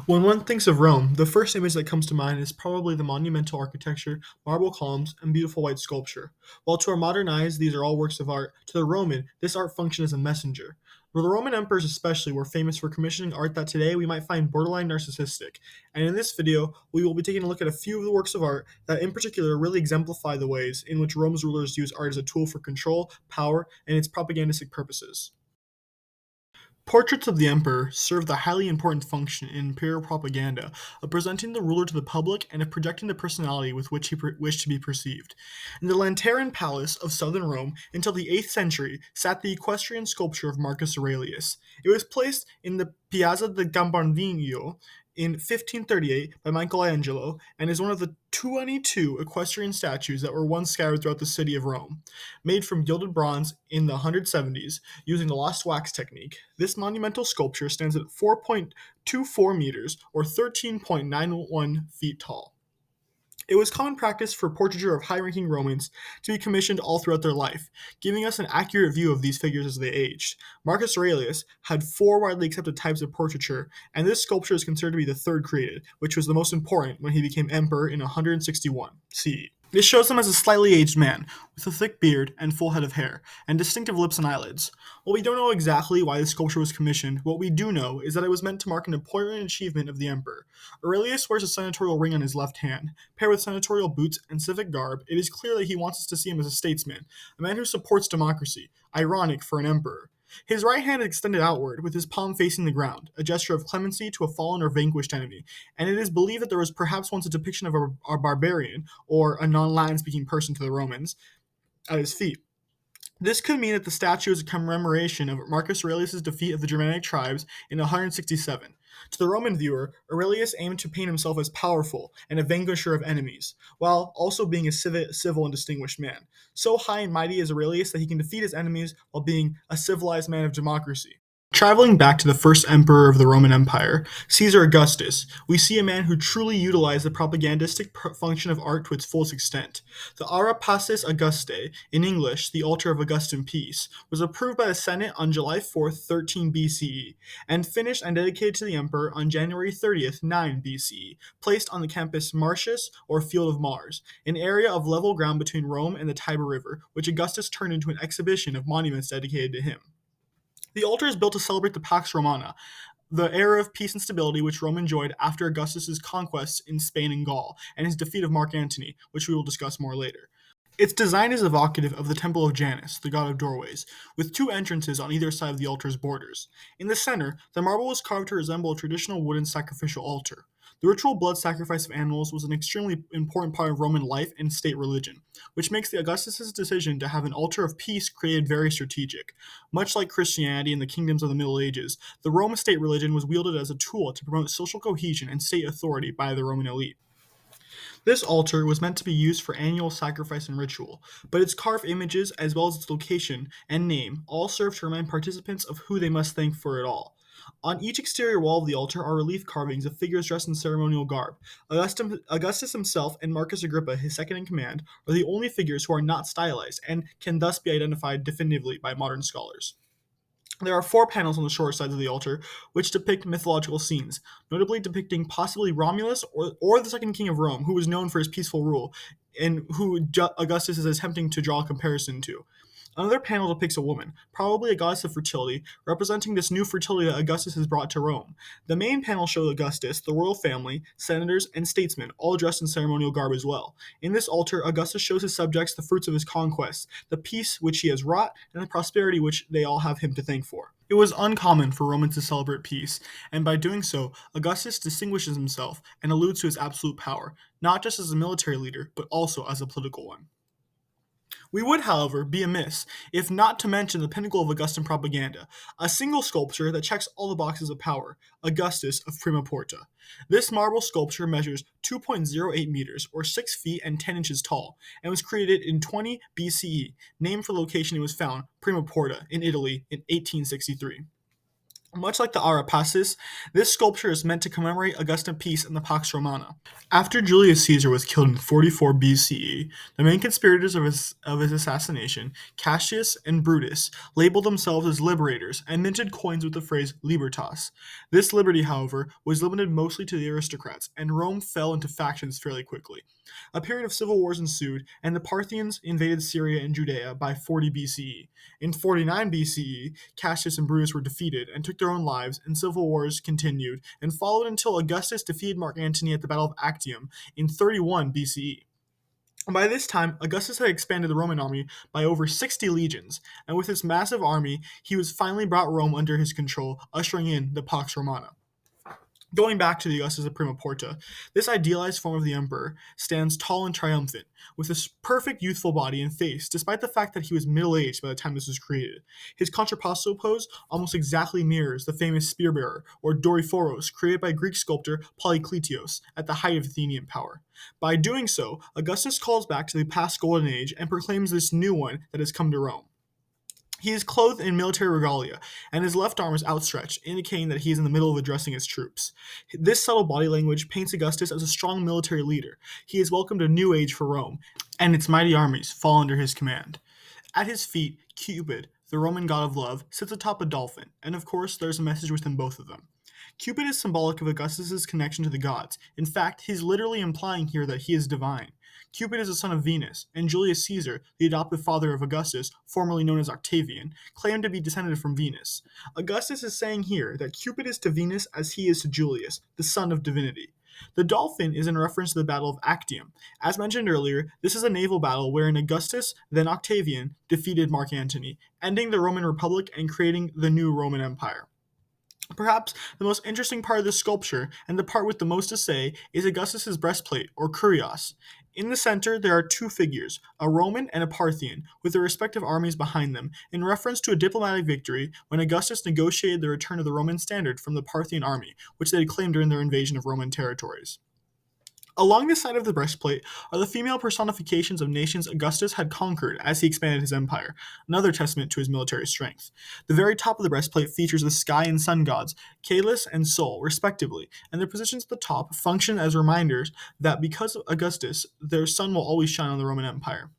When one thinks of Rome, the first image that comes to mind is probably the monumental architecture, marble columns, and beautiful white sculpture. While to our modern eyes, these are all works of art, to the Roman, this art functioned as a messenger. Where the Roman emperors especially were famous for commissioning art that today we might find borderline narcissistic. And in this video, we will be taking a look at a few of the works of art that in particular really exemplify the ways in which Rome's rulers used art as a tool for control, power, and its propagandistic purposes. Portraits of the emperor serve the highly important function in imperial propaganda of presenting the ruler to the public and of projecting the personality with which he wished to be perceived. In the Lateran Palace of southern Rome until the 8th century sat the equestrian sculpture of Marcus Aurelius. It was placed in the Piazza del Campanile in 1538 by Michelangelo and is one of the 22 equestrian statues that were once scattered throughout the city of Rome. Made from gilded bronze in the 170s, using the lost wax technique, this monumental sculpture stands at 4.24 meters or 13.91 feet tall. It was common practice for portraiture of high-ranking Romans to be commissioned all throughout their life, giving us an accurate view of these figures as they aged. Marcus Aurelius had four widely accepted types of portraiture, and this sculpture is considered to be the third created, which was the most important when he became emperor in 161 CE. This shows him as a slightly aged man, with a thick beard and full head of hair, and distinctive lips and eyelids. While we don't know exactly why this sculpture was commissioned, what we do know is that it was meant to mark an important achievement of the emperor. Aurelius wears a senatorial ring on his left hand. Paired with senatorial boots and civic garb, it is clear that he wants us to see him as a statesman, a man who supports democracy, ironic for an emperor. His right hand is extended outward, with his palm facing the ground, a gesture of clemency to a fallen or vanquished enemy, and it is believed that there was perhaps once a depiction of a barbarian, or a non-Latin speaking person to the Romans, at his feet. This could mean that the statue is a commemoration of Marcus Aurelius' defeat of the Germanic tribes in 167. To the Roman viewer, Aurelius aimed to paint himself as powerful and a vanquisher of enemies, while also being a civil and distinguished man. So high and mighty is Aurelius that he can defeat his enemies while being a civilized man of democracy. Traveling back to the first emperor of the Roman Empire, Caesar Augustus, we see a man who truly utilized the propagandistic function of art to its fullest extent. The Ara Pacis Augustae, in English, the Altar of Augustan Peace, was approved by the Senate on July 4th, 13 BCE, and finished and dedicated to the emperor on January 30th, 9 BCE, placed on the campus Martius, or Field of Mars, an area of level ground between Rome and the Tiber River, which Augustus turned into an exhibition of monuments dedicated to him. The altar is built to celebrate the Pax Romana, the era of peace and stability which Rome enjoyed after Augustus's conquests in Spain and Gaul, and his defeat of Mark Antony, which we will discuss more later. Its design is evocative of the Temple of Janus, the god of doorways, with two entrances on either side of the altar's borders. In the center, the marble was carved to resemble a traditional wooden sacrificial altar. The ritual blood sacrifice of animals was an extremely important part of Roman life and state religion, which makes the Augustus' decision to have an altar of peace created very strategic. Much like Christianity in the kingdoms of the Middle Ages, the Roman state religion was wielded as a tool to promote social cohesion and state authority by the Roman elite. This altar was meant to be used for annual sacrifice and ritual, but its carved images, as well as its location and name, all serve to remind participants of who they must thank for it all. On each exterior wall of the altar are relief carvings of figures dressed in ceremonial garb. Augustus himself and Marcus Agrippa, his second in command, are the only figures who are not stylized and can thus be identified definitively by modern scholars. There are four panels on the short sides of the altar which depict mythological scenes, notably depicting possibly Romulus or the second king of Rome, who was known for his peaceful rule, and who Augustus is attempting to draw a comparison to. Another panel depicts a woman, probably a goddess of fertility, representing this new fertility that Augustus has brought to Rome. The main panel shows Augustus, the royal family, senators, and statesmen, all dressed in ceremonial garb as well. In this altar, Augustus shows his subjects the fruits of his conquests, the peace which he has wrought, and the prosperity which they all have him to thank for. It was uncommon for Romans to celebrate peace, and by doing so, Augustus distinguishes himself and alludes to his absolute power, not just as a military leader, but also as a political one. We would, however, be amiss if not to mention the pinnacle of Augustan propaganda, a single sculpture that checks all the boxes of power, Augustus of Prima Porta. This marble sculpture measures 2.08 meters, or 6 feet and 10 inches tall, and was created in 20 BCE, named for the location it was found, Prima Porta, in Italy, in 1863. Much like the Arapacis, this sculpture is meant to commemorate Augustan peace in the Pax Romana. After Julius Caesar was killed in 44 BCE, the main conspirators of his assassination, Cassius and Brutus, labeled themselves as liberators and minted coins with the phrase libertas. This liberty, however, was limited mostly to the aristocrats, and Rome fell into factions fairly quickly. A period of civil wars ensued, and the Parthians invaded Syria and Judea by 40 BCE. In 49 BCE, Cassius and Brutus were defeated and took their own lives, and civil wars continued and followed until Augustus defeated Mark Antony at the Battle of Actium in 31 BCE. By this time, Augustus had expanded the Roman army by over 60 legions, and with his massive army, he was finally brought Rome under his control, ushering in the Pax Romana. Going back to the Augustus of Prima Porta, this idealized form of the emperor stands tall and triumphant, with a perfect youthful body and face, despite the fact that he was middle-aged by the time this was created. His contrapposto pose almost exactly mirrors the famous spear-bearer, or Doryphoros, created by Greek sculptor Polykleitos at the height of Athenian power. By doing so, Augustus calls back to the past golden age and proclaims this new one that has come to Rome. He is clothed in military regalia, and his left arm is outstretched, indicating that he is in the middle of addressing his troops. This subtle body language paints Augustus as a strong military leader. He has welcomed a new age for Rome, and its mighty armies fall under his command. At his feet, Cupid, the Roman god of love, sits atop a dolphin, and of course, there's a message within both of them. Cupid is symbolic of Augustus's connection to the gods. In fact, he's literally implying here that he is divine. Cupid is a son of Venus, and Julius Caesar, the adoptive father of Augustus, formerly known as Octavian, claimed to be descended from Venus. Augustus is saying here that Cupid is to Venus as he is to Julius, the son of divinity. The dolphin is in reference to the Battle of Actium. As mentioned earlier, this is a naval battle wherein Augustus, then Octavian, defeated Mark Antony, ending the Roman Republic and creating the new Roman Empire. Perhaps the most interesting part of this sculpture, and the part with the most to say, is Augustus's breastplate, or kurios. In the center, there are two figures, a Roman and a Parthian, with their respective armies behind them, in reference to a diplomatic victory when Augustus negotiated the return of the Roman standard from the Parthian army, which they had claimed during their invasion of Roman territories. Along the side of the breastplate are the female personifications of nations Augustus had conquered as he expanded his empire, another testament to his military strength. The very top of the breastplate features the sky and sun gods, Caelus and Sol, respectively, and their positions at the top function as reminders that because of Augustus, their sun will always shine on the Roman Empire.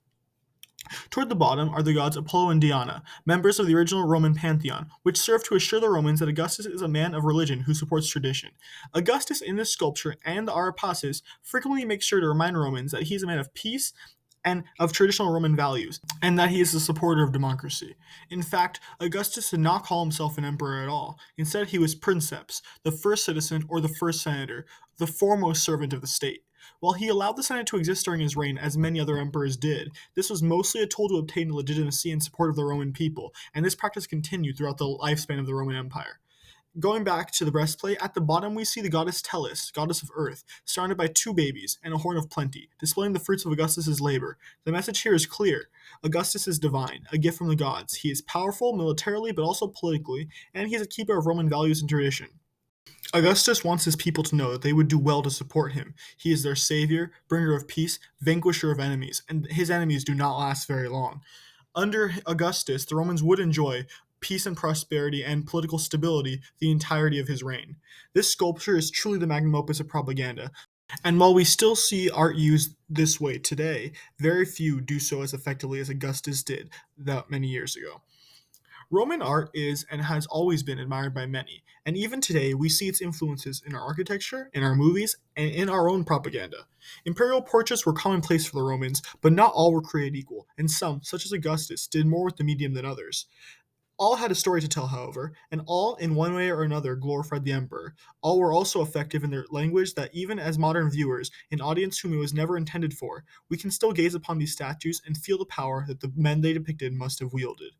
Toward the bottom are the gods Apollo and Diana, members of the original Roman pantheon, which serve to assure the Romans that Augustus is a man of religion who supports tradition. Augustus in this sculpture and the Arapacis frequently makes sure to remind Romans that he is a man of peace and of traditional Roman values, and that he is a supporter of democracy. In fact, Augustus did not call himself an emperor at all. Instead, he was princeps, the first citizen or the first senator, the foremost servant of the state. While he allowed the Senate to exist during his reign, as many other emperors did, this was mostly a tool to obtain the legitimacy and support of the Roman people, and this practice continued throughout the lifespan of the Roman Empire. Going back to the breastplate, at the bottom we see the goddess Tellus, goddess of earth, surrounded by two babies and a horn of plenty, displaying the fruits of Augustus's labor. The message here is clear. Augustus is divine, a gift from the gods. He is powerful militarily but also politically, and he is a keeper of Roman values and tradition. Augustus wants his people to know that they would do well to support him. He is their savior, bringer of peace, vanquisher of enemies, and his enemies do not last very long. Under Augustus, the Romans would enjoy peace and prosperity and political stability the entirety of his reign. This sculpture is truly the magnum opus of propaganda. And while we still see art used this way today, very few do so as effectively as Augustus did that many years ago. Roman art is and has always been admired by many, and even today we see its influences in our architecture, in our movies, and in our own propaganda. Imperial portraits were commonplace for the Romans, but not all were created equal, and some, such as Augustus, did more with the medium than others. All had a story to tell, however, and all, in one way or another, glorified the emperor. All were also effective in their language that even as modern viewers, an audience whom it was never intended for, we can still gaze upon these statues and feel the power that the men they depicted must have wielded.